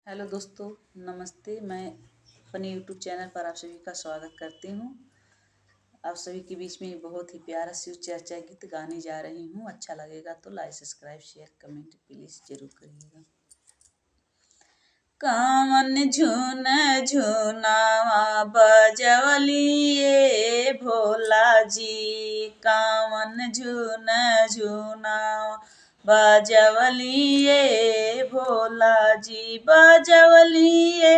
Hello दोस्तों, नमस्ते। मैं अपने यूट्यूब चैनल पर आप सभी का स्वागत करती हूँ। आप सभी के बीच में बहुत ही प्यारा सी चर्चा गीत गाने जा रही हूँ। अच्छा लगेगा तो लाइक, सब्सक्राइब, शेयर, कमेंट प्लीज़ जरूर करिएगा। कामन झुन झुनावा बजवलिए भोला जी, कामन झुन झुनावा बजवलिए भोला जी, बजवलिए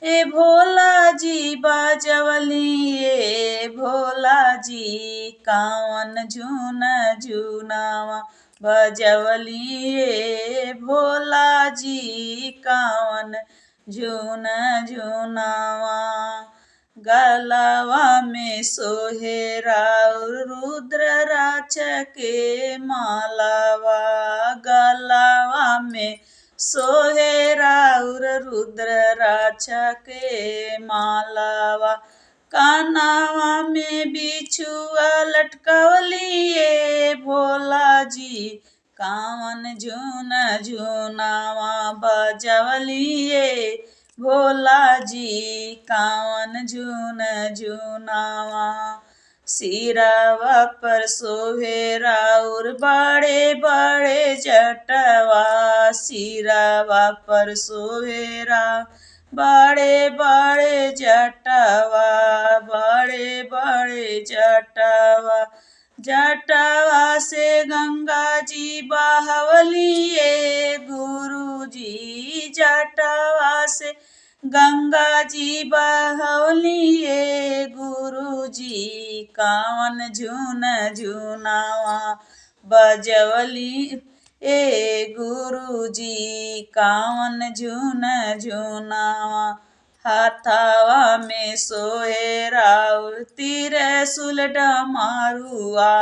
ए भोला जी, बजवलिए भोला जी, कावन झुन झुनावा बजवलिए भोला जी, कावन झुन झुनावा। गलवा में सोहेरा रुद्राक्ष के मालावा, गलवा में सोहेरा रुद्राक्ष के मालावा, कानावा में बिछुआ लटकवलिए भोला जी, कावन झुन झुनावा बजवलिए भोला जी, कावन झुन झुनावा। सिरावा पर सोहेरा बड़े बड़े जटवा, सिरावा पर सोहेरा बड़े बड़े जटवा, बड़े बड़े जटवा, जटवा से गंगा जी बहवलिए गुरु जी, जटवा से गंगा जी बहवलिए गुरु जी, कावन झुन झुनावा बजवली ए गुरु जी, कावन झुन झुनावा। हाथावा में सोहेरा त्रिशूल डमरुआ,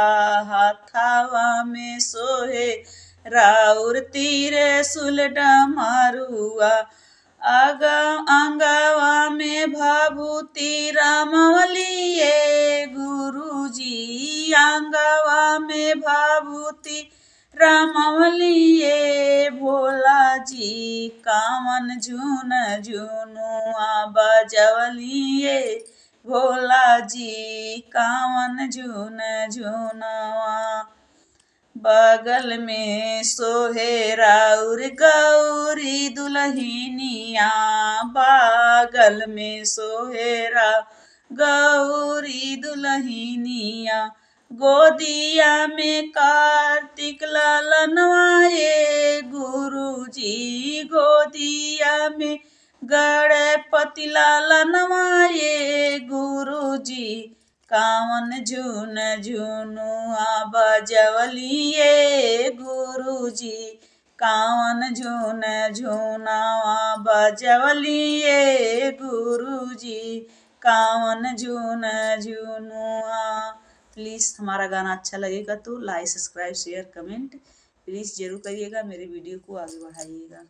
हाथावा में सोहे राउर त्रिशूल डमरुआ, अंगवा में भभूति रमवलिए गुरु जी, अंगवा में भभूति रमवलिए भोला जी, कावन झुन झुनुआ बजवलिए भोला जी, कावन झुन झुनवा। बगल में सोहेरा गौरी दुल्हनिया, बगल में सोहेरा गौरी दुल्हनिया, गोदिया में कार्तिक ललनवाए गुरु जी, गोदिया में गणपति ललनवाए गुरु जी, कावन झुन झुनुआ बजवलिए गुरु जी, कावन झुन झुनावा बजवलिए गुरु जी, कावन झुन झुनुआ। प्लीज़ हमारा गाना अच्छा लगेगा तो लाइक, सब्सक्राइब, शेयर, कमेंट प्लीज़ जरूर करिएगा। मेरे वीडियो को आगे बढ़ाइएगा।